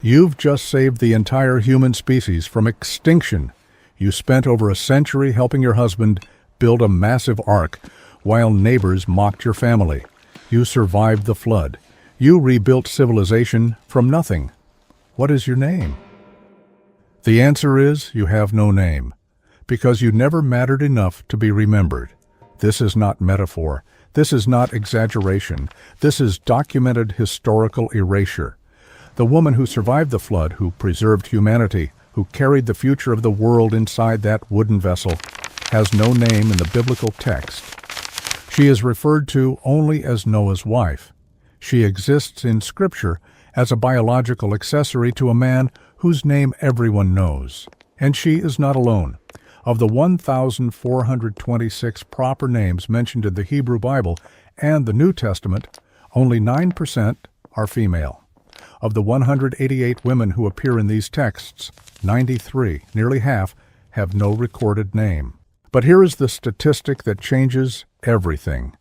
You've just saved the entire human species from extinction. You spent over a century helping your husband build a massive ark while neighbors mocked your family. You survived the flood. You rebuilt civilization from nothing. What is your name? The answer is you have no name, because you never mattered enough to be remembered. This is not metaphor. This is not exaggeration. This is documented historical erasure. The woman who survived the flood, who preserved humanity, who carried the future of the world inside that wooden vessel, has no name in the biblical text. She is referred to only as Noah's wife. She exists in Scripture as a biological accessory to a man whose name everyone knows. And she is not alone. Of the 1,426 proper names mentioned in the Hebrew Bible and the New Testament, only 9% are female. Of the 188 women who appear in these texts, 93, nearly half, have no recorded name. But here is the statistic that changes everything.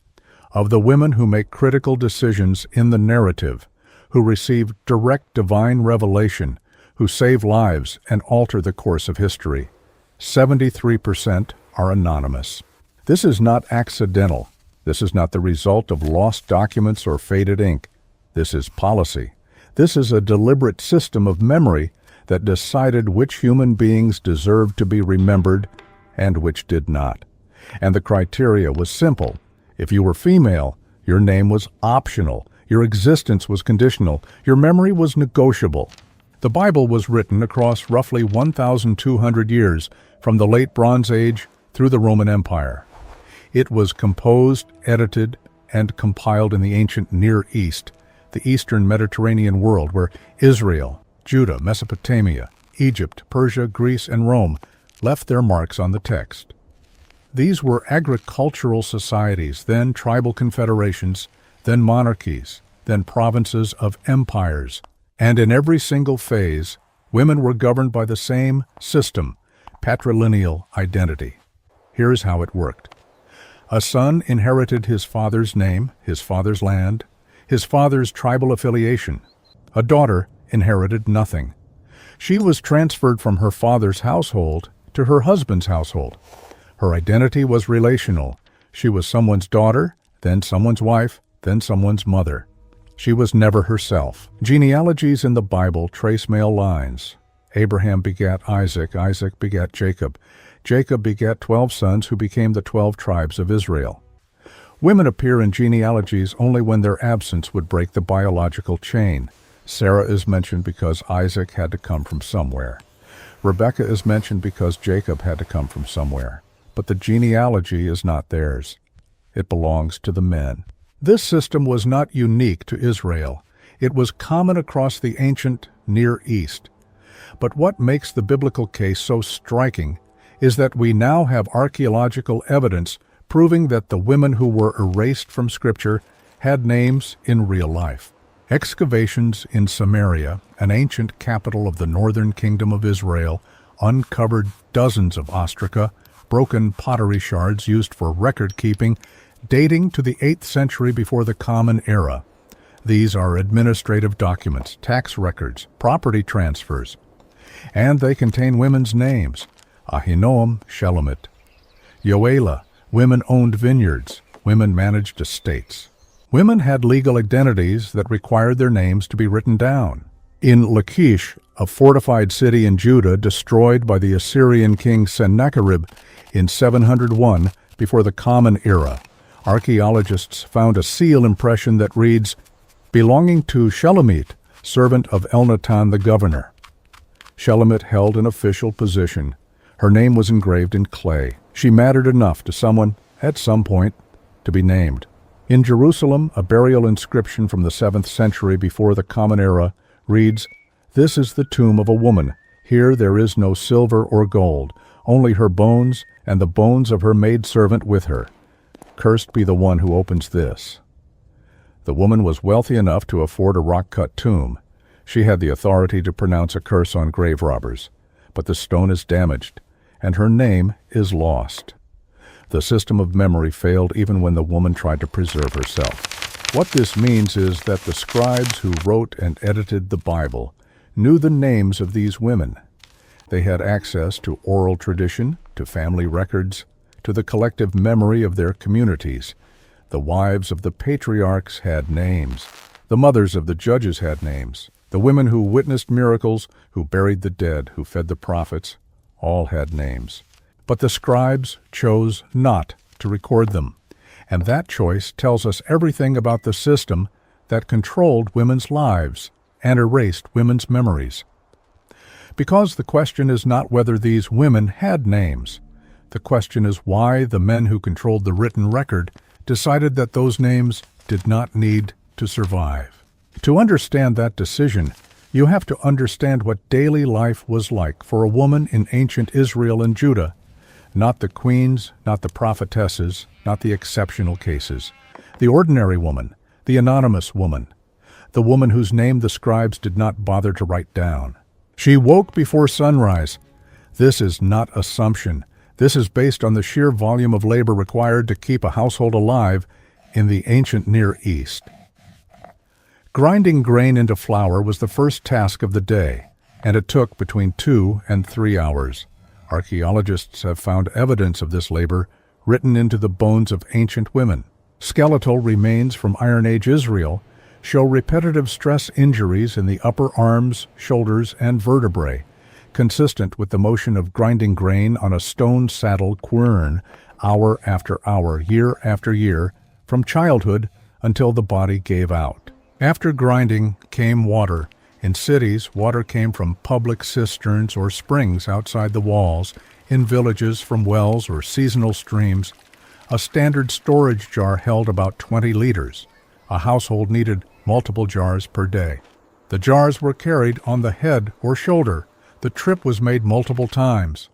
Of the women who make critical decisions in the narrative, who receive direct divine revelation, who save lives and alter the course of history, 73% are anonymous. This is not accidental. This is not the result of lost documents or faded ink. This is policy. This is a deliberate system of memory that decided which human beings deserved to be remembered and which did not. And the criteria was simple. If you were female, your name was optional. Your existence was conditional. Your memory was negotiable. The Bible was written across roughly 1,200 years, from the late Bronze Age through the Roman Empire. It was composed, edited, and compiled in the ancient Near East, the Eastern Mediterranean world, where Israel, Judah, Mesopotamia, Egypt, Persia, Greece, and Rome left their marks on the text. These were agricultural societies, then tribal confederations, then monarchies, then provinces of empires, and in every single phase, women were governed by the same system, patrilineal identity. Here's how it worked. A son inherited his father's name, his father's land, his father's tribal affiliation. A daughter inherited nothing. She was transferred from her father's household to her husband's household. Her identity was relational. She was someone's daughter, then someone's wife, then someone's mother. She was never herself. Genealogies in the Bible trace male lines. Abraham begat Isaac, Isaac begat Jacob. Jacob begat 12 sons who became the 12 tribes of Israel. Women appear in genealogies only when their absence would break the biological chain. Sarah is mentioned because Isaac had to come from somewhere. Rebekah is mentioned because Jacob had to come from somewhere. But the genealogy is not theirs. It belongs to the men. This system was not unique to Israel. It was common across the ancient Near East. But what makes the biblical case so striking is that we now have archaeological evidence proving that the women who were erased from Scripture had names in real life. Excavations in Samaria, an ancient capital of the northern kingdom of Israel, uncovered dozens of ostraca, broken pottery shards used for record-keeping, dating to the 8th century before the Common Era. These are administrative documents, tax records, property transfers, and they contain women's names: Ahinoam, Shelomit; Yoela, women owned vineyards, women managed estates. Women had legal identities that required their names to be written down. In Lachish, a fortified city in Judah destroyed by the Assyrian king Sennacherib in 701 before the Common Era, archaeologists found a seal impression that reads, "Belonging to Shelomit, servant of Elnathan the governor." Shelomit held an official position. Her name was engraved in clay. She mattered enough to someone, at some point, to be named. In Jerusalem, a burial inscription from the 7th century before the Common Era reads, "This is the tomb of a woman. Here there is no silver or gold, only her bones and the bones of her maidservant with her. Cursed be the one who opens this." The woman was wealthy enough to afford a rock-cut tomb. She had the authority to pronounce a curse on grave robbers. But the stone is damaged, and her name is lost. The system of memory failed even when the woman tried to preserve herself. What this means is that the scribes who wrote and edited the Bible knew the names of these women. They had access to oral tradition, to family records, to the collective memory of their communities. The wives of the patriarchs had names. The mothers of the judges had names. The women who witnessed miracles, who buried the dead, who fed the prophets, all had names. But the scribes chose not to record them, and that choice tells us everything about the system that controlled women's lives and erased women's memories. Because the question is not whether these women had names. The question is why the men who controlled the written record decided that those names did not need to survive. To understand that decision, you have to understand what daily life was like for a woman in ancient Israel and Judah, not the queens, not the prophetesses, not the exceptional cases, the ordinary woman, the anonymous woman, the woman whose name the scribes did not bother to write down. She woke before sunrise. This is not assumption. This is based on the sheer volume of labor required to keep a household alive in the ancient Near East. Grinding grain into flour was the first task of the day, and it took between 2 and 3 hours. Archaeologists have found evidence of this labor written into the bones of ancient women. Skeletal remains from Iron Age Israel show repetitive stress injuries in the upper arms, shoulders, and vertebrae, consistent with the motion of grinding grain on a stone-saddle quern hour after hour, year after year, from childhood until the body gave out. After grinding came water. In cities, water came from public cisterns or springs outside the walls, in villages from wells or seasonal streams. A standard storage jar held about 20 liters. A household needed multiple jars per day. The jars were carried on the head or shoulder. The trip was made multiple times.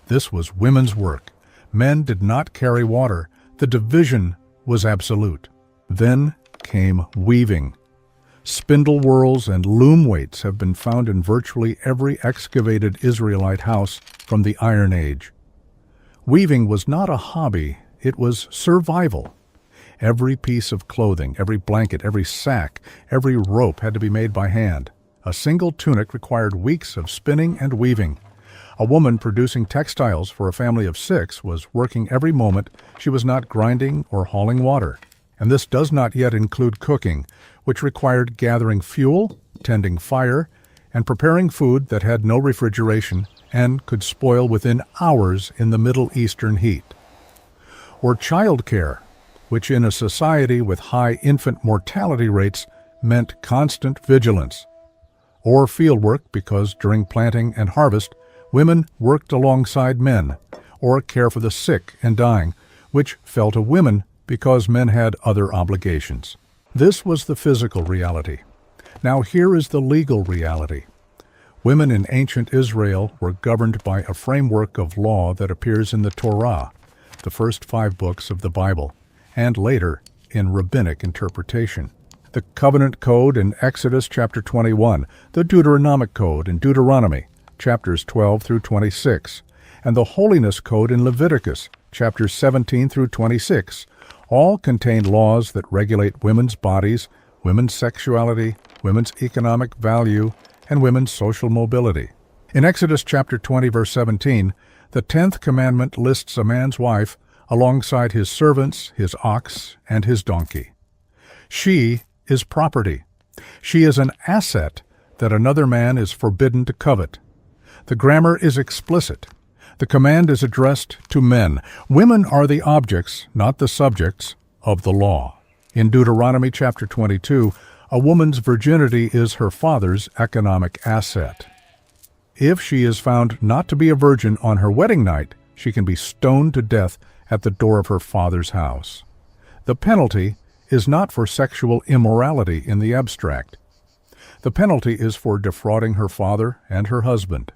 This was women's work. Men did not carry water. The division was absolute. Then came weaving. Spindle whorls and loom weights have been found in virtually every excavated Israelite house from the Iron Age. Weaving was not a hobby, it was survival. Every piece of clothing, every blanket, every sack, every rope had to be made by hand. A single tunic required weeks of spinning and weaving. A woman producing textiles for a family of 6 was working every moment she was not grinding or hauling water. And this does not yet include cooking, which required gathering fuel, tending fire, and preparing food that had no refrigeration and could spoil within hours in the Middle Eastern heat. Or child care, which in a society with high infant mortality rates meant constant vigilance. Or fieldwork, because during planting and harvest, women worked alongside men, or care for the sick and dying, which fell to women because men had other obligations. This was the physical reality. Now here is the legal reality. Women in ancient Israel were governed by a framework of law that appears in the Torah, the first 5 books of the Bible, and later in rabbinic interpretation. The Covenant Code in Exodus chapter 21, the Deuteronomic Code in Deuteronomy chapters 12 through 26, and the Holiness Code in Leviticus chapters 17 through 26, all contain laws that regulate women's bodies, women's sexuality, women's economic value, and women's social mobility. In Exodus chapter 20, verse 17, the 10th commandment lists a man's wife alongside his servants, his ox, and his donkey. She is property. She is an asset that another man is forbidden to covet. The grammar is explicit. The command is addressed to men. Women are the objects, not the subjects, of the law. In Deuteronomy chapter 22, a woman's virginity is her father's economic asset. If she is found not to be a virgin on her wedding night, she can be stoned to death at the door of her father's house. The penalty is not for sexual immorality in the abstract. The penalty is for defrauding her father and her husband.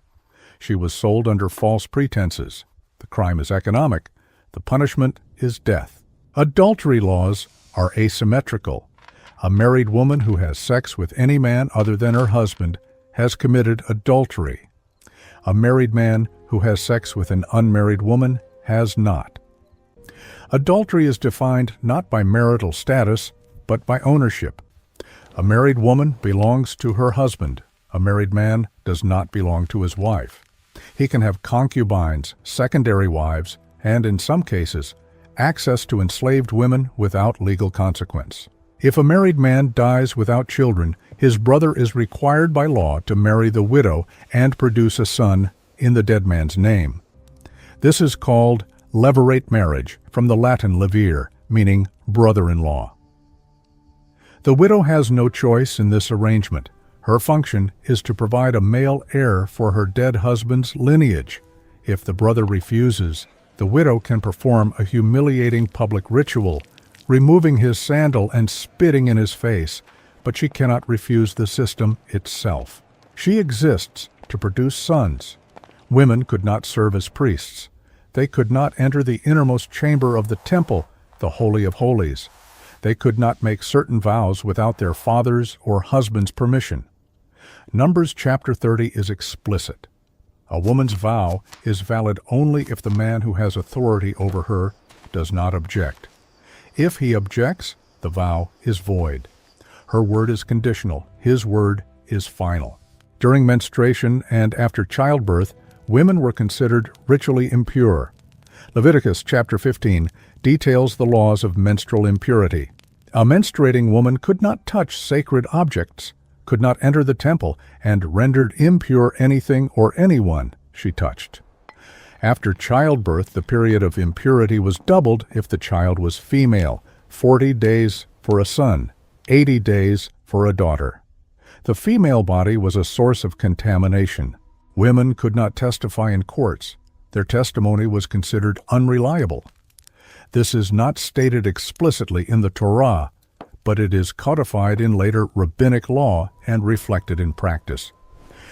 She was sold under false pretenses. The crime is economic. The punishment is death. Adultery laws are asymmetrical. A married woman who has sex with any man other than her husband has committed adultery. A married man who has sex with an unmarried woman has not. Adultery is defined not by marital status, but by ownership. A married woman belongs to her husband. A married man does not belong to his wife. He can have concubines, secondary wives, and in some cases, access to enslaved women without legal consequence. If a married man dies without children, his brother is required by law to marry the widow and produce a son in the dead man's name. This is called levirate marriage, from the Latin levire, meaning brother-in-law. The widow has no choice in this arrangement. Her function is to provide a male heir for her dead husband's lineage. If the brother refuses, the widow can perform a humiliating public ritual, removing his sandal and spitting in his face, but she cannot refuse the system itself. She exists to produce sons. Women could not serve as priests. They could not enter the innermost chamber of the temple, the Holy of Holies. They could not make certain vows without their father's or husband's permission. Numbers chapter 30 is explicit. A woman's vow is valid only if the man who has authority over her does not object. If he objects, the vow is void. Her word is conditional. His word is final. During menstruation and after childbirth, women were considered ritually impure. Leviticus chapter 15 details the laws of menstrual impurity. A menstruating woman could not touch sacred objects, could not enter the temple, and rendered impure anything or anyone she touched. After childbirth, the period of impurity was doubled if the child was female, 40 days for a son, 80 days for a daughter. The female body was a source of contamination. Women could not testify in courts. Their testimony was considered unreliable. This is not stated explicitly in the Torah, but it is codified in later rabbinic law and reflected in practice.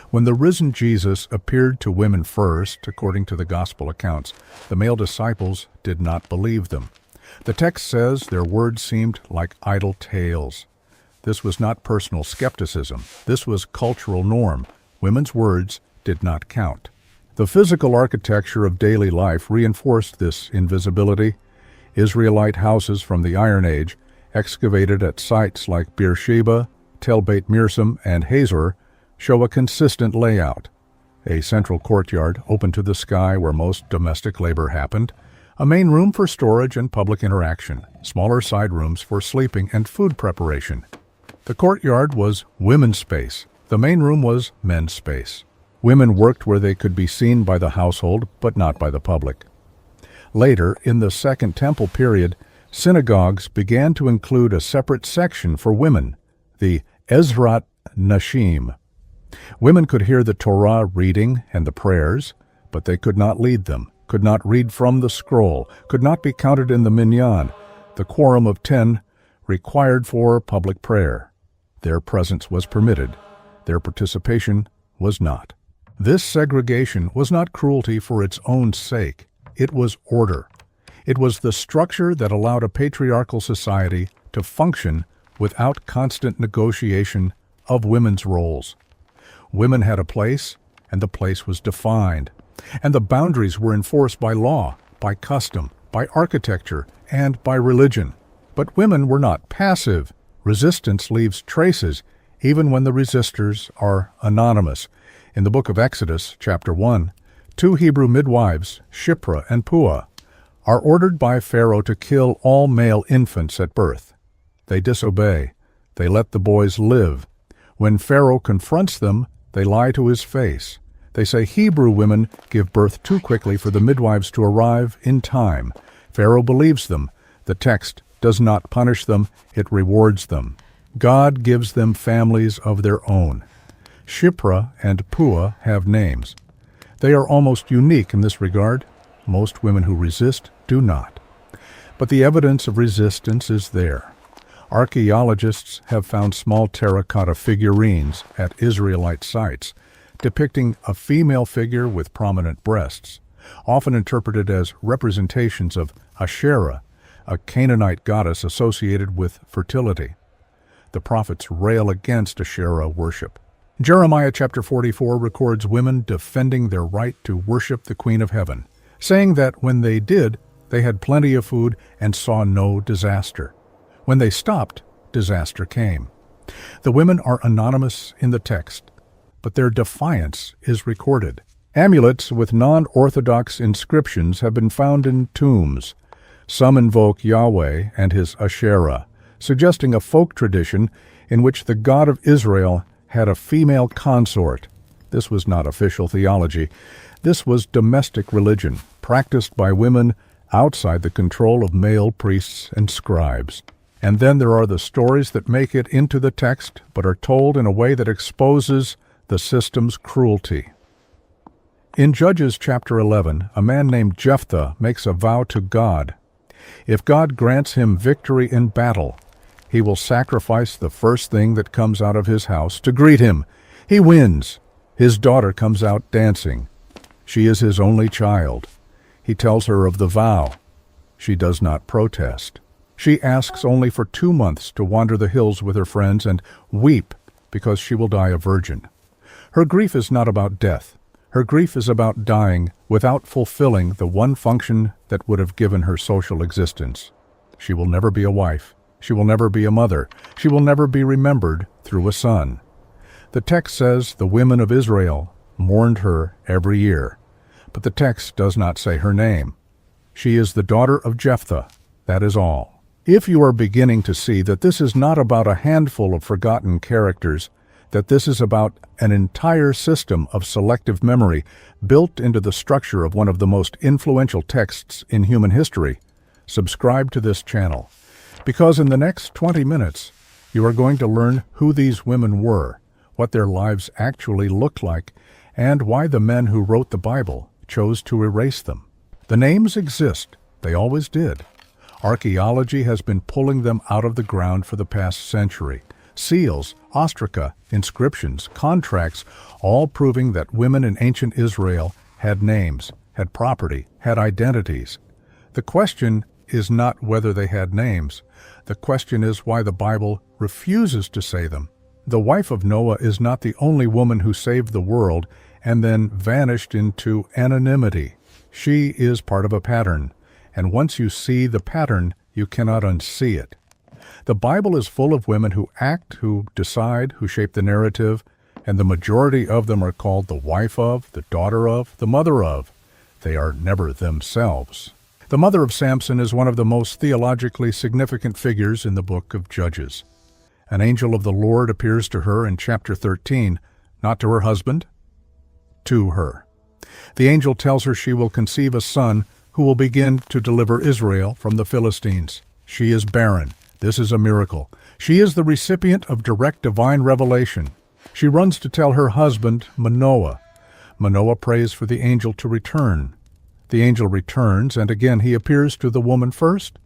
When the risen Jesus appeared to women first, according to the gospel accounts, the male disciples did not believe them. The text says their words seemed like idle tales. This was not personal skepticism. This was cultural norm. Women's words did not count. The physical architecture of daily life reinforced this invisibility. Israelite houses from the Iron Age, excavated at sites like Beersheba, Tel Beit Mirsam, and Hazor, show a consistent layout. A central courtyard open to the sky where most domestic labor happened, a main room for storage and public interaction, smaller side rooms for sleeping and food preparation. The courtyard was women's space. The main room was men's space. Women worked where they could be seen by the household, but not by the public. Later, in the Second Temple period, synagogues began to include a separate section for women, the Ezrat Nashim. Women could hear the Torah reading and the prayers, but they could not lead them, could not read from the scroll, could not be counted in the minyan, the quorum of 10 required for public prayer. Their presence was permitted. Their participation was not. This segregation was not cruelty for its own sake. It was order. It was the structure that allowed a patriarchal society to function without constant negotiation of women's roles. Women had a place, and the place was defined, and the boundaries were enforced by law, by custom, by architecture, and by religion. But women were not passive. Resistance leaves traces, even when the resistors are anonymous. In the book of Exodus, chapter 1, 2 Hebrew midwives, Shiphrah and Puah, are ordered by Pharaoh to kill all male infants at birth. They disobey. They let the boys live. When Pharaoh confronts them, they lie to his face. They say Hebrew women give birth too quickly for the midwives to arrive in time. Pharaoh believes them. The text does not punish them, it rewards them. God gives them families of their own. Shiphrah and Puah have names. They are almost unique in this regard. Most women who resist do not. But the evidence of resistance is there. Archaeologists have found small terracotta figurines at Israelite sites depicting a female figure with prominent breasts, often interpreted as representations of Asherah, a Canaanite goddess associated with fertility. The prophets rail against Asherah worship. Jeremiah chapter 44 records women defending their right to worship the Queen of Heaven, saying that when they did, they had plenty of food and saw no disaster. When they stopped, disaster came. The women are anonymous in the text. but their defiance is recorded. Amulets with non-orthodox inscriptions have been found in tombs. Some invoke Yahweh and his Asherah, suggesting a folk tradition in which the God of Israel had a female consort. This was not official theology. This was domestic religion, practiced by women outside the control of male priests and scribes. And then there are the stories that make it into the text, but are told in a way that exposes the system's cruelty. In Judges chapter 11, a man named Jephthah makes a vow to God. If God grants him victory in battle, he will sacrifice the first thing that comes out of his house to greet him. He wins. His daughter comes out dancing. She is his only child. He tells her of the vow. She does not protest. She asks only for 2 months to wander the hills with her friends and weep because she will die a virgin. Her grief is not about death. Her grief is about dying without fulfilling the one function that would have given her social existence. She will never be a wife. She will never be a mother. She will never be remembered through a son. The text says the women of Israel mourned her every year, but the text does not say her name. She is the daughter of Jephthah. That is all. If you are beginning to see that this is not about a handful of forgotten characters, that this is about an entire system of selective memory built into the structure of one of the most influential texts in human history, subscribe to this channel, because in the next 20 minutes, you are going to learn who these women were, what their lives actually looked like, and why the men who wrote the Bible chose to erase them. The names exist. They always did. Archaeology has been pulling them out of the ground for the past century. Seals, ostraca, inscriptions, contracts, all proving that women in ancient Israel had names, had property, had identities. The question is not whether they had names. The question is why the Bible refuses to say them. The wife of Noah is not the only woman who saved the world and then vanished into anonymity. She is part of a pattern, and once you see the pattern, you cannot unsee it. The Bible is full of women who act, who decide, who shape the narrative, and the majority of them are called the wife of, the daughter of, the mother of. They are never themselves. The mother of Samson is one of the most theologically significant figures in the book of Judges. An angel of the Lord appears to her in chapter 13, not to her husband, to her. The angel tells her she will conceive a son who will begin to deliver Israel from the Philistines. She is barren. This is a miracle. She is the recipient of direct divine revelation. She runs to tell her husband, Manoah. Manoah prays for the angel to return. The angel returns, and again he appears to the woman first.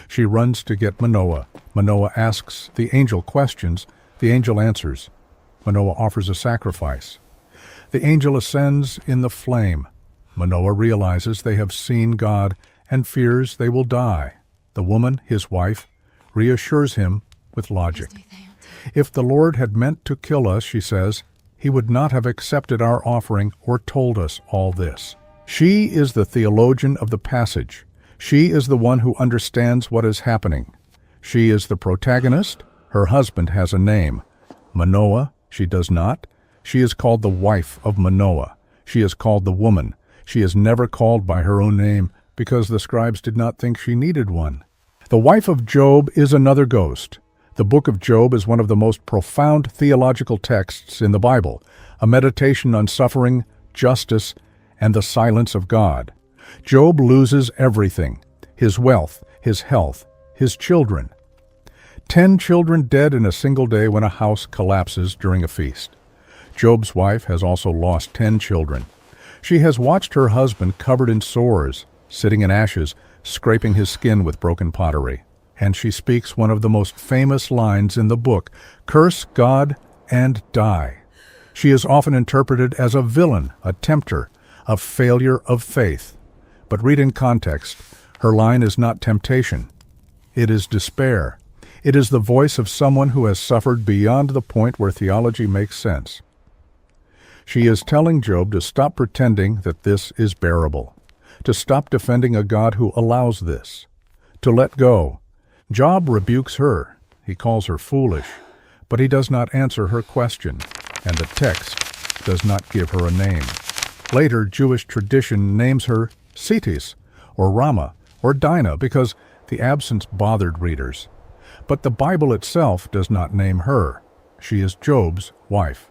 She runs to get Manoah. Manoah asks the angel questions. The angel answers. Manoah offers a sacrifice. The angel ascends in the flame. Manoah realizes they have seen God and fears they will die. The woman, his wife, reassures him with logic. If the Lord had meant to kill us, she says, he would not have accepted our offering or told us all this. She is the theologian of the passage. She is the one who understands what is happening. She is the protagonist. Her husband has a name. Manoah, she does not. She is called the wife of Manoah. She is called the woman. She is never called by her own name because the scribes did not think she needed one. The wife of Job is another ghost. The book of Job is one of the most profound theological texts in the Bible, a meditation on suffering, justice, and the silence of God. Job loses everything: his wealth, his health, his children. 10 children dead in a single day when a house collapses during a feast. Job's wife has also lost 10 children. She has watched her husband covered in sores, sitting in ashes, scraping his skin with broken pottery. And she speaks one of the most famous lines in the book, "Curse God and die." She is often interpreted as a villain, a tempter, a failure of faith. But read in context. Her line is not temptation. It is despair. It is the voice of someone who has suffered beyond the point where theology makes sense. She is telling Job to stop pretending that this is bearable, to stop defending a God who allows this, to let go. Job rebukes her. He calls her foolish, but he does not answer her question, and the text does not give her a name. Later, Jewish tradition names her Cetis, or Rama, or Dinah, because the absence bothered readers. But the Bible itself does not name her. She is Job's wife.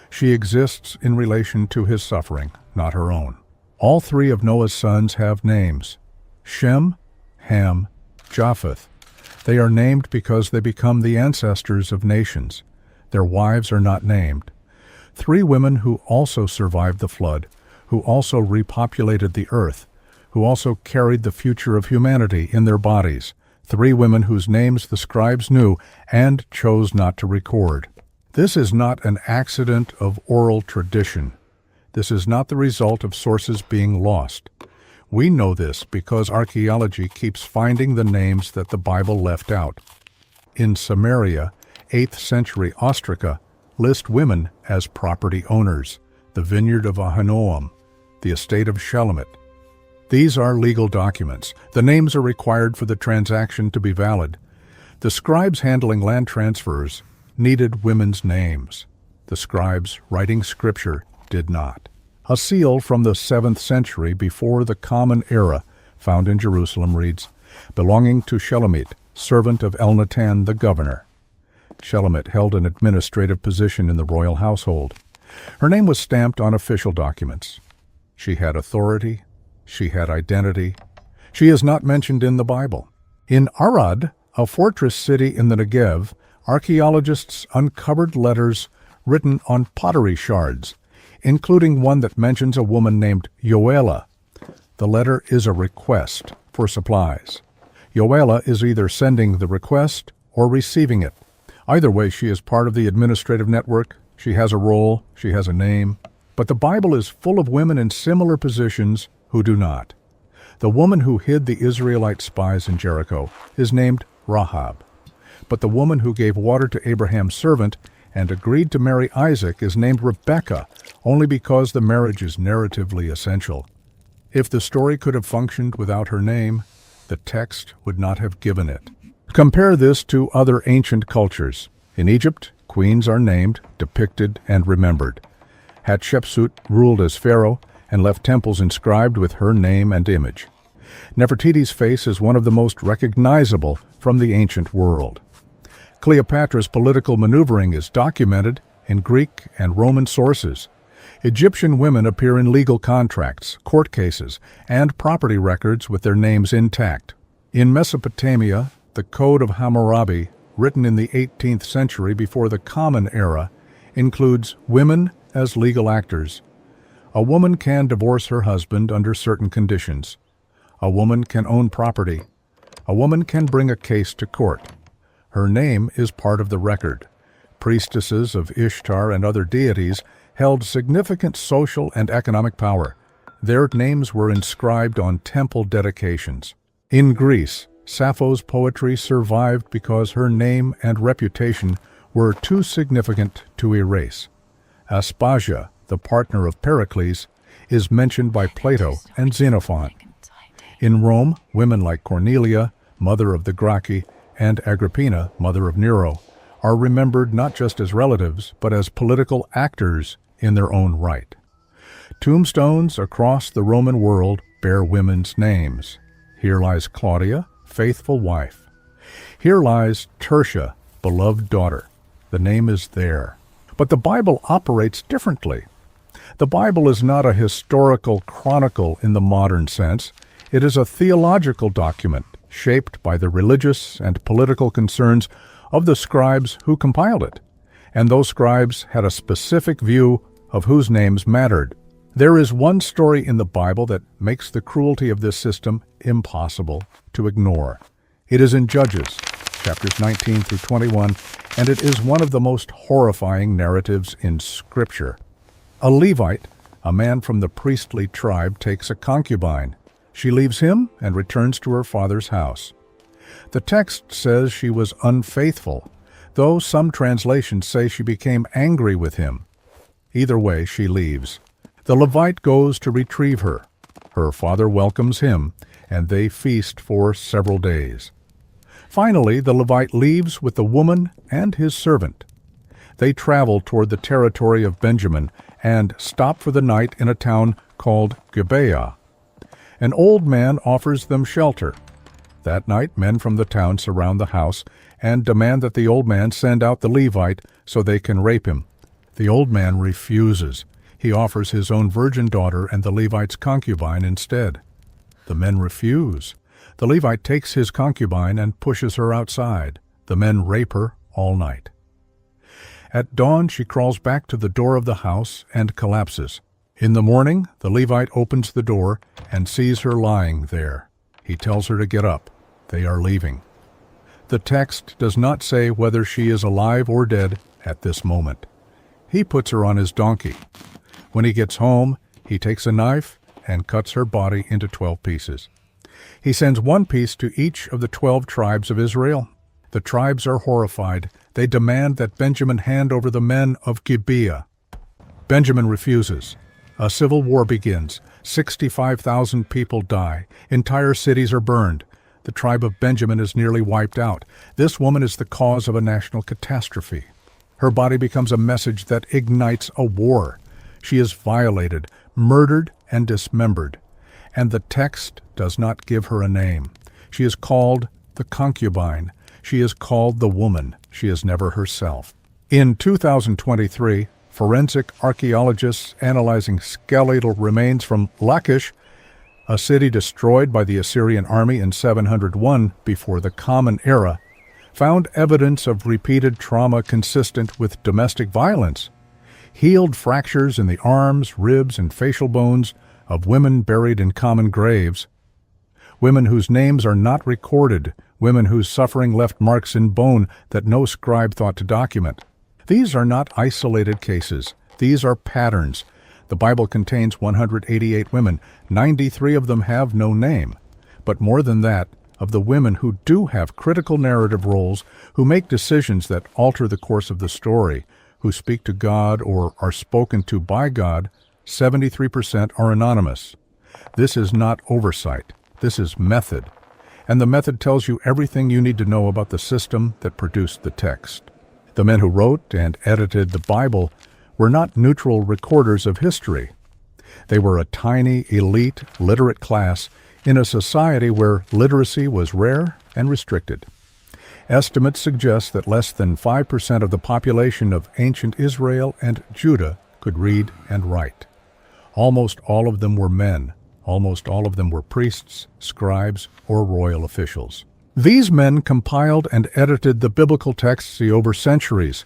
She exists in relation to his suffering, not her own. All three of Noah's sons have names: Shem, Ham, Japheth. They are named because they become the ancestors of nations. Their wives are not named. Three women who also survived the flood, who also repopulated the earth, who also carried the future of humanity in their bodies. Three women whose names the scribes knew and chose not to record. This is not an accident of oral tradition. This is not the result of sources being lost. We know this because archaeology keeps finding the names that the Bible left out. In Samaria, 8th century ostraca list women as property owners: the vineyard of Ahinoam, the estate of Shelomit. These are legal documents. The names are required for the transaction to be valid. The scribes handling land transfers needed women's names. The scribes writing scripture did not. A seal from the 7th century before the Common Era found in Jerusalem reads, "Belonging to Shelomit, servant of Elnathan the governor." Shelomit held an administrative position in the royal household. Her name was stamped on official documents. She had authority. She had identity. She is not mentioned in the Bible. In Arad, a fortress city in the Negev, archaeologists uncovered letters written on pottery shards, including one that mentions a woman named Yoela. The letter is a request for supplies. Yoela is either sending the request or receiving it. Either way, she is part of the administrative network. She has a role. She has a name. But the Bible is full of women in similar positions who do not. The woman who hid the Israelite spies in Jericho is named Rahab. But the woman who gave water to Abraham's servant and agreed to marry Isaac is named Rebekah, only because the marriage is narratively essential. If the story could have functioned without her name, the text would not have given it. Compare this to other ancient cultures. In Egypt, queens are named, depicted, and remembered. Hatshepsut ruled as pharaoh and left temples inscribed with her name and image. Nefertiti's face is one of the most recognizable from the ancient world. Cleopatra's political maneuvering is documented in Greek and Roman sources. Egyptian women appear in legal contracts, court cases, and property records with their names intact. In Mesopotamia, the Code of Hammurabi, written in the 18th century before the Common Era, includes women as legal actors. A woman can divorce her husband under certain conditions. A woman can own property. A woman can bring a case to court. Her name is part of the record. Priestesses of Ishtar and other deities held significant social and economic power. Their names were inscribed on temple dedications. In Greece, Sappho's poetry survived because her name and reputation were too significant to erase. Aspasia, the partner of Pericles, is mentioned by Plato and Xenophon. In Rome, women like Cornelia, mother of the Gracchi, and Agrippina, mother of Nero, are remembered not just as relatives, but as political actors in their own right. Tombstones across the Roman world bear women's names. Here lies Claudia, faithful wife. Here lies Tertia, beloved daughter. The name is there. But the Bible operates differently. The Bible is not a historical chronicle in the modern sense. It is a theological document shaped by the religious and political concerns of the scribes who compiled it. And those scribes had a specific view of whose names mattered. There is one story in the Bible that makes the cruelty of this system impossible to ignore. It is in Judges, chapters 19 through 21, and it is one of the most horrifying narratives in Scripture. A Levite, a man from the priestly tribe, takes a concubine. She leaves him and returns to her father's house. The text says she was unfaithful, though some translations say she became angry with him. Either way, she leaves. The Levite goes to retrieve her. Her father welcomes him, and they feast for several days. Finally, the Levite leaves with the woman and his servant. They travel toward the territory of Benjamin and stop for the night in a town called Gibeah. An old man offers them shelter. That night, men from the town surround the house and demand that the old man send out the Levite so they can rape him. The old man refuses. He offers his own virgin daughter and the Levite's concubine instead. The men refuse. The Levite takes his concubine and pushes her outside. The men rape her all night. At dawn, she crawls back to the door of the house and collapses. In the morning, the Levite opens the door and sees her lying there. He tells her to get up. They are leaving. The text does not say whether she is alive or dead at this moment. He puts her on his donkey. When he gets home, he takes a knife and cuts her body into 12 pieces. He sends one piece to each of the 12 tribes of Israel. The tribes are horrified. They demand that Benjamin hand over the men of Gibeah. Benjamin refuses. A civil war begins. 65,000 people die. Entire cities are burned. The tribe of Benjamin is nearly wiped out. This woman is the cause of a national catastrophe. Her body becomes a message that ignites a war. She is violated, murdered, and dismembered. And the text does not give her a name. She is called the concubine. She is called the woman. She is never herself. In 2023, forensic archaeologists analyzing skeletal remains from Lachish, a city destroyed by the Assyrian army in 701 before the Common Era, found evidence of repeated trauma consistent with domestic violence. Healed fractures in the arms, ribs, and facial bones of women buried in common graves. Women whose names are not recorded, women whose suffering left marks in bone that no scribe thought to document. These are not isolated cases. These are patterns. The Bible contains 188 women. 93 of them have no name. But more than that, of the women who do have critical narrative roles, who make decisions that alter the course of the story, who speak to God or are spoken to by God, 73% are anonymous. This is not oversight. This is method. And the method tells you everything you need to know about the system that produced the text. The men who wrote and edited the Bible were not neutral recorders of history. They were a tiny, elite, literate class in a society where literacy was rare and restricted. Estimates suggest that less than 5% of the population of ancient Israel and Judah could read and write. Almost all of them were men. Almost all of them were priests, scribes, or royal officials. These men compiled and edited the biblical texts over centuries,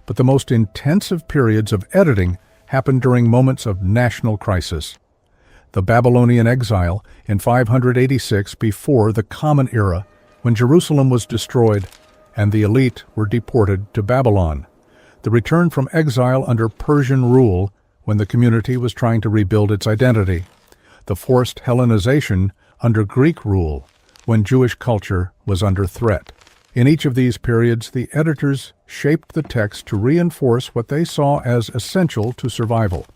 but the most intensive periods of editing happened during moments of national crisis. The Babylonian exile in 586 before the Common Era, when Jerusalem was destroyed and the elite were deported to Babylon. The return from exile under Persian rule when the community was trying to rebuild its identity. The forced Hellenization under Greek rule when Jewish culture was under threat. In each of these periods, the editors shaped the text to reinforce what they saw as essential to survival: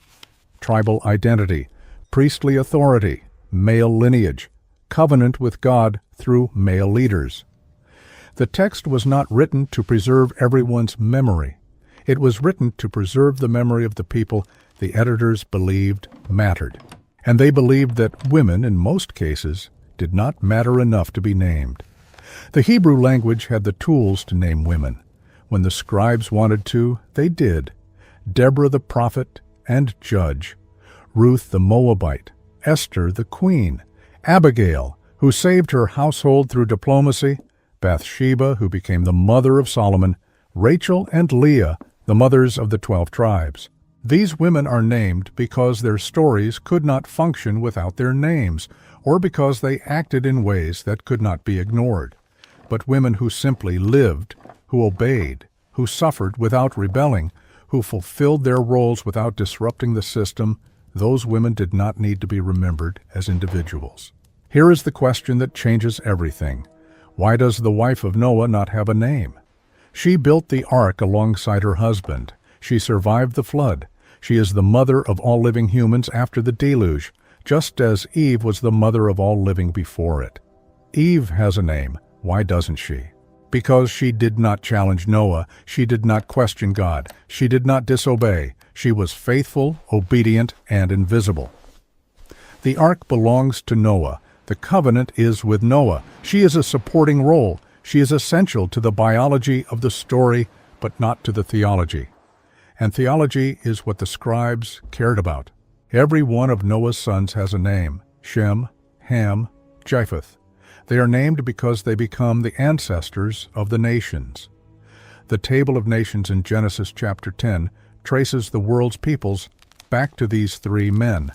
tribal identity, priestly authority, male lineage, covenant with God through male leaders. The text was not written to preserve everyone's memory. It was written to preserve the memory of the people the editors believed mattered. And they believed that women, in most cases, did not matter enough to be named. The Hebrew language had the tools to name women. When the scribes wanted to, they did. Deborah the prophet and judge, Ruth the Moabite, Esther the queen, Abigail, who saved her household through diplomacy, Bathsheba, who became the mother of Solomon, Rachel and Leah, the mothers of the 12 tribes. These women are named because their stories could not function without their names, or because they acted in ways that could not be ignored. But women who simply lived, who obeyed, who suffered without rebelling, who fulfilled their roles without disrupting the system, those women did not need to be remembered as individuals. Here is the question that changes everything. Why does the wife of Noah not have a name? She built the ark alongside her husband. She survived the flood. She is the mother of all living humans after the deluge, just as Eve was the mother of all living before it. Eve has a name. Why doesn't she? Because she did not challenge Noah. She did not question God. She did not disobey. She was faithful, obedient, and invisible. The ark belongs to Noah. The covenant is with Noah. She is a supporting role. She is essential to the biology of the story, but not to the theology. And theology is what the scribes cared about. Every one of Noah's sons has a name: Shem, Ham, Japheth. They are named because they become the ancestors of the nations. The table of nations in Genesis chapter 10 traces the world's peoples back to these three men.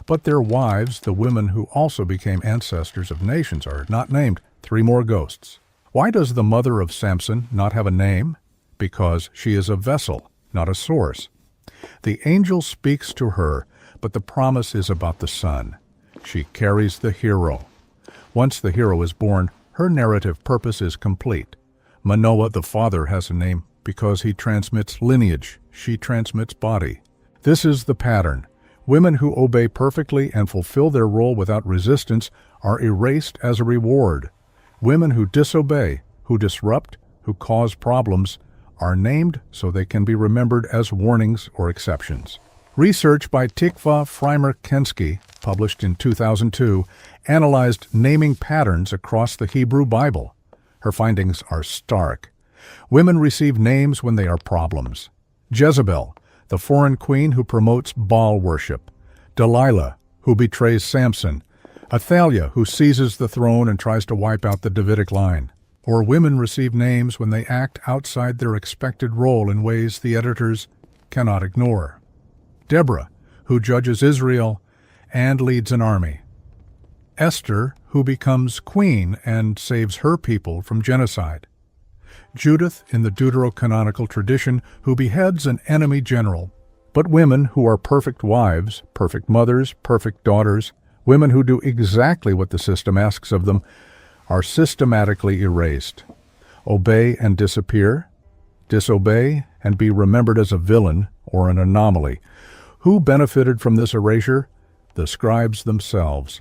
But their wives, the women who also became ancestors of nations, are not named. Three more ghosts. Why does the mother of Samson not have a name? Because she is a vessel, not a source. The angel speaks to her, but the promise is about the son. She carries the hero. Once the hero is born, her narrative purpose is complete. Manoah, the father, has a name because he transmits lineage. She transmits body. This is the pattern. Women who obey perfectly and fulfill their role without resistance are erased as a reward. Women who disobey, who disrupt, who cause problems, are named so they can be remembered as warnings or exceptions. Research by Tikva Frymer-Kensky, published in 2002, analyzed naming patterns across the Hebrew Bible. Her findings are stark. Women receive names when they are problems. Jezebel, the foreign queen who promotes Baal worship. Delilah, who betrays Samson. Athaliah, who seizes the throne and tries to wipe out the Davidic line. Or women receive names when they act outside their expected role in ways the editors cannot ignore. Deborah, who judges Israel and leads an army. Esther, who becomes queen and saves her people from genocide. Judith, in the deuterocanonical tradition, who beheads an enemy general. But women who are perfect wives, perfect mothers, perfect daughters, women who do exactly what the system asks of them, are systematically erased. Obey and disappear. Disobey and be remembered as a villain or an anomaly. Who benefited from this erasure? The scribes themselves.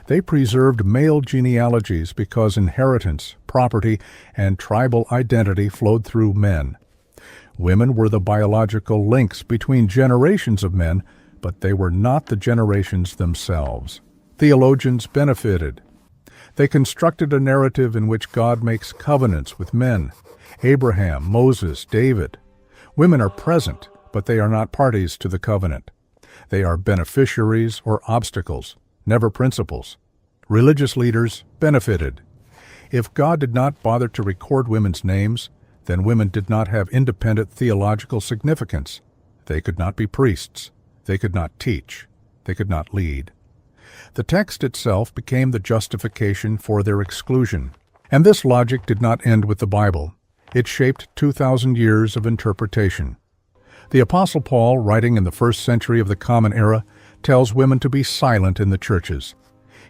They preserved male genealogies because inheritance, property, and tribal identity flowed through men. Women were the biological links between generations of men, but they were not the generations themselves. Theologians benefited. They constructed a narrative in which God makes covenants with men: Abraham, Moses, David. Women are present, but they are not parties to the covenant. They are beneficiaries or obstacles, never principals. Religious leaders benefited. If God did not bother to record women's names, then women did not have independent theological significance. They could not be priests. They could not teach. They could not lead. The text itself became the justification for their exclusion. And this logic did not end with the Bible. It shaped 2,000 years of interpretation. The Apostle Paul, writing in the first century of the Common Era, tells women to be silent in the churches.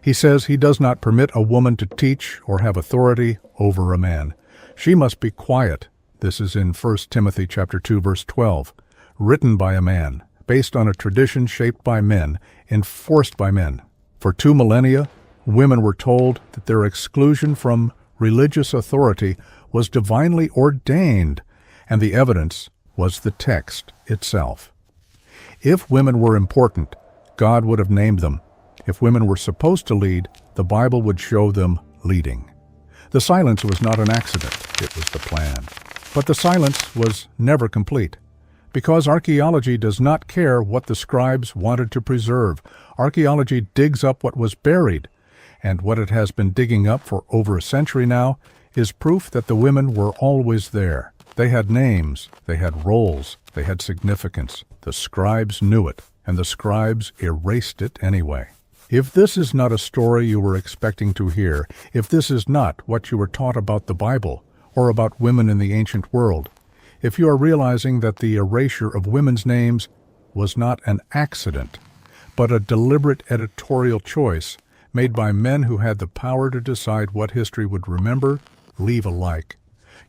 He says he does not permit a woman to teach or have authority over a man. She must be quiet. This is in 1 Timothy chapter 2, verse 12, written by a man, based on a tradition shaped by men, enforced by men. For 2 millennia, women were told that their exclusion from religious authority was divinely ordained, and the evidence was the text itself. If women were important, God would have named them. If women were supposed to lead, the Bible would show them leading. The silence was not an accident, it was the plan. But the silence was never complete. Because archaeology does not care what the scribes wanted to preserve. Archaeology digs up what was buried, and what it has been digging up for over a century now is proof that the women were always there. They had names, they had roles, they had significance. The scribes knew it, and the scribes erased it anyway. If this is not a story you were expecting to hear, if this is not what you were taught about the Bible or about women in the ancient world, if you are realizing that the erasure of women's names was not an accident, but a deliberate editorial choice made by men who had the power to decide what history would remember, leave alike,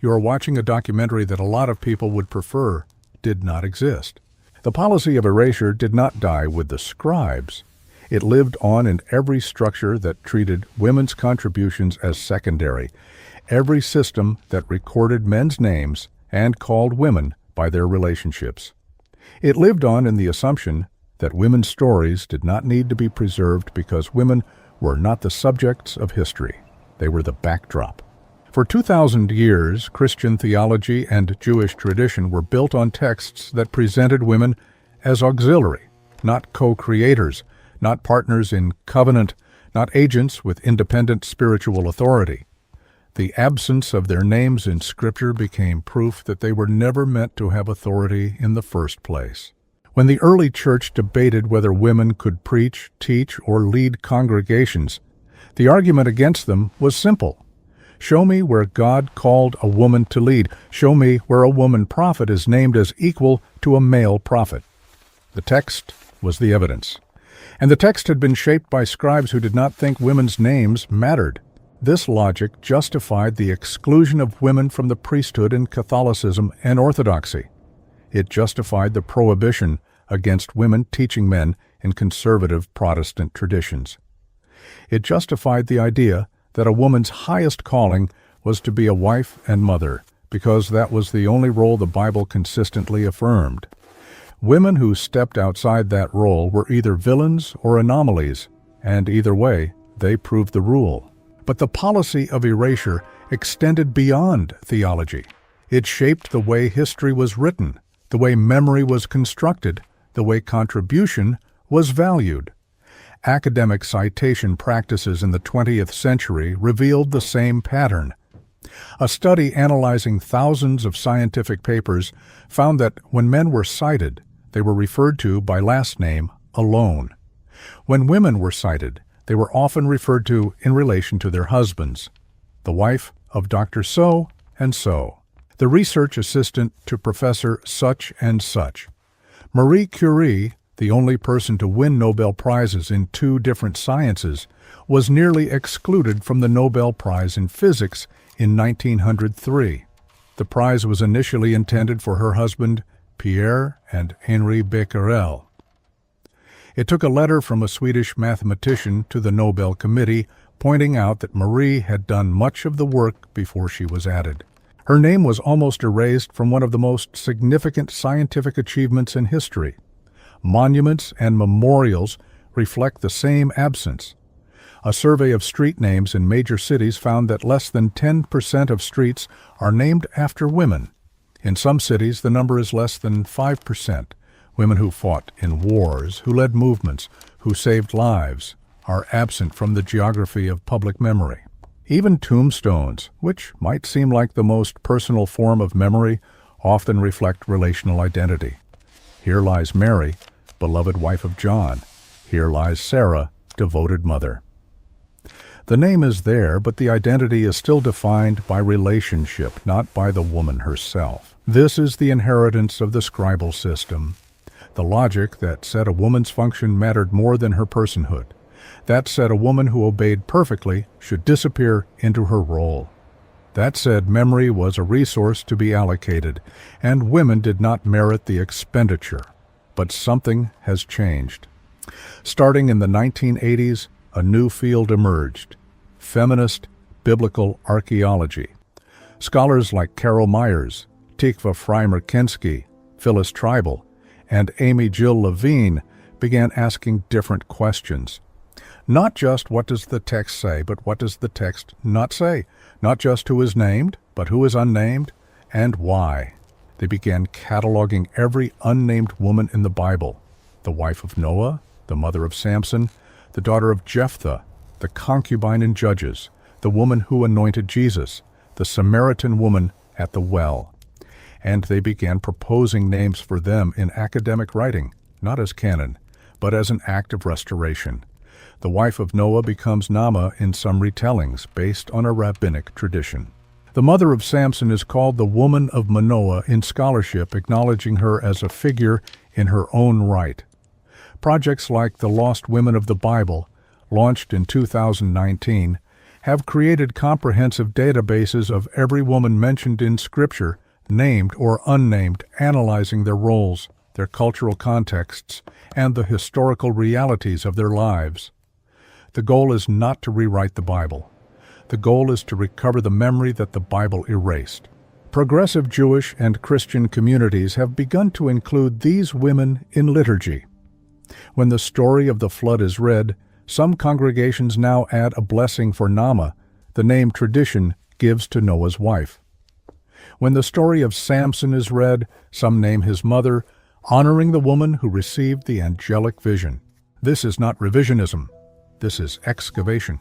you are watching a documentary that a lot of people would prefer did not exist. The policy of erasure did not die with the scribes. It lived on in every structure that treated women's contributions as secondary, every system that recorded men's names and called women by their relationships. It lived on in the assumption that women's stories did not need to be preserved because women were not the subjects of history. They were the backdrop. For 2,000 years, Christian theology and Jewish tradition were built on texts that presented women as auxiliary, not co-creators, not partners in covenant, not agents with independent spiritual authority. The absence of their names in Scripture became proof that they were never meant to have authority in the first place. When the early church debated whether women could preach, teach, or lead congregations, the argument against them was simple. Show me where God called a woman to lead. Show me where a woman prophet is named as equal to a male prophet. The text was the evidence. And the text had been shaped by scribes who did not think women's names mattered. This logic justified the exclusion of women from the priesthood in Catholicism and Orthodoxy. It justified the prohibition against women teaching men in conservative Protestant traditions. It justified the idea that a woman's highest calling was to be a wife and mother, because that was the only role the Bible consistently affirmed. Women who stepped outside that role were either villains or anomalies, and either way, they proved the rule. But the policy of erasure extended beyond theology. It shaped the way history was written, the way memory was constructed, the way contribution was valued. Academic citation practices in the 20th century revealed the same pattern. A study analyzing thousands of scientific papers found that when men were cited, they were referred to by last name alone. When women were cited, they were often referred to in relation to their husbands. The wife of Dr. So and so. The research assistant to Professor such and such. Marie Curie, the only person to win Nobel Prizes in 2 different sciences, was nearly excluded from the Nobel Prize in Physics in 1903. The prize was initially intended for her husband, Pierre and Henri Becquerel. It took a letter from a Swedish mathematician to the Nobel Committee pointing out that Marie had done much of the work before she was added. Her name was almost erased from one of the most significant scientific achievements in history. Monuments and memorials reflect the same absence. A survey of street names in major cities found that less than 10% of streets are named after women. In some cities, the number is less than 5%. Women who fought in wars, who led movements, who saved lives, are absent from the geography of public memory. Even tombstones, which might seem like the most personal form of memory, often reflect relational identity. Here lies Mary, beloved wife of John. Here lies Sarah, devoted mother. The name is there, but the identity is still defined by relationship, not by the woman herself. This is the inheritance of the scribal system. The logic that said a woman's function mattered more than her personhood. That said a woman who obeyed perfectly should disappear into her role. That said memory was a resource to be allocated, and women did not merit the expenditure. But something has changed. Starting in the 1980s, a new field emerged: feminist biblical archaeology. Scholars like Carol Myers, Tikva Frymer-Kensky, Phyllis Tribal, and Amy Jill Levine began asking different questions. Not just what does the text say, but what does the text not say? Not just who is named, but who is unnamed, and why. They began cataloging every unnamed woman in the Bible: the wife of Noah, the mother of Samson, the daughter of Jephthah, the concubine in Judges, the woman who anointed Jesus, the Samaritan woman at the well. And they began proposing names for them in academic writing, not as canon, but as an act of restoration. The wife of Noah becomes Naamah in some retellings, based on a rabbinic tradition. The mother of Samson is called the woman of Manoah in scholarship, acknowledging her as a figure in her own right. Projects like the Lost Women of the Bible, launched in 2019, have created comprehensive databases of every woman mentioned in Scripture, named or unnamed, analyzing their roles, their cultural contexts, and the historical realities of their lives. The goal is not to rewrite the Bible. The goal is to recover the memory that the Bible erased. Progressive Jewish and Christian communities have begun to include these women in liturgy. When the story of the flood is read, some congregations now add a blessing for Naamah, the name tradition gives to Noah's wife. When the story of Samson is read, some name his mother, honoring the woman who received the angelic vision. This is not revisionism. This is excavation.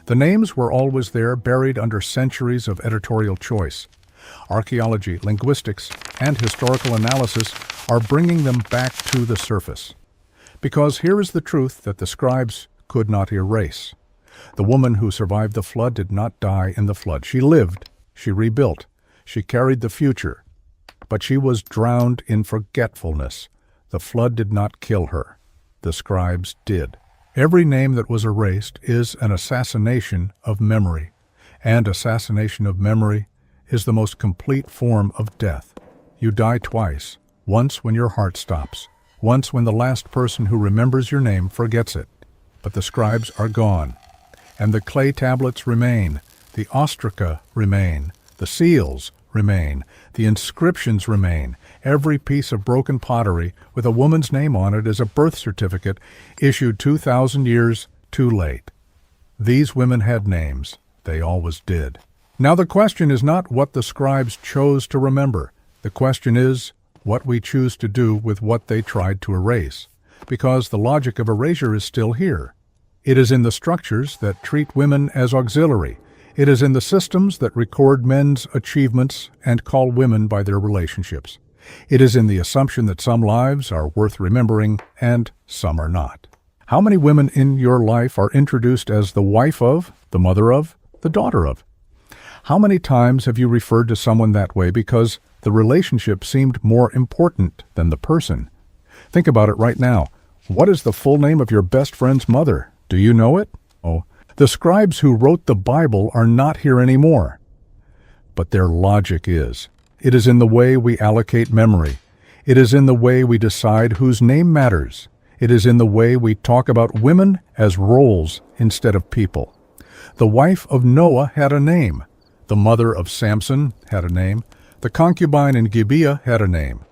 The names were always there, buried under centuries of editorial choice. Archaeology, linguistics, and historical analysis are bringing them back to the surface. Because here is the truth that the scribes could not erase. The woman who survived the flood did not die in the flood. She lived, she rebuilt, she carried the future. But she was drowned in forgetfulness. The flood did not kill her. The scribes did. Every name that was erased is an assassination of memory, and assassination of memory is the most complete form of death. You die twice, once when your heart stops, once when the last person who remembers your name forgets it. But the scribes are gone, and the clay tablets remain, the ostraca remain, the seals remain, the inscriptions remain. Every piece of broken pottery with a woman's name on it is a birth certificate issued 2,000 years too late. These women had names. They always did. Now the question is not what the scribes chose to remember. The question is what we choose to do with what they tried to erase, because the logic of erasure is still here. It is in the structures that treat women as auxiliary. It is in the systems that record men's achievements and call women by their relationships. It is in the assumption that some lives are worth remembering and some are not. How many women in your life are introduced as the wife of, the mother of, the daughter of? How many times have you referred to someone that way because the relationship seemed more important than the person? Think about it right now. What is the full name of your best friend's mother? Do you know it? Oh, the scribes who wrote the Bible are not here anymore. But their logic is. It is in the way we allocate memory. It is in the way we decide whose name matters. It is in the way we talk about women as roles instead of people. The wife of Noah had a name. The mother of Samson had a name. The concubine in Gibeah had a name.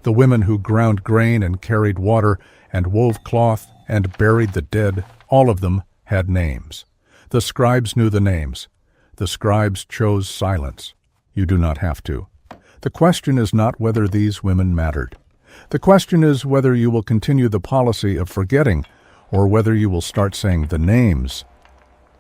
The women who ground grain and carried water and wove cloth and buried the dead, all of them had names. The scribes knew the names. The scribes chose silence. You do not have to. The question is not whether these women mattered. The question is whether you will continue the policy of forgetting or whether you will start saying the names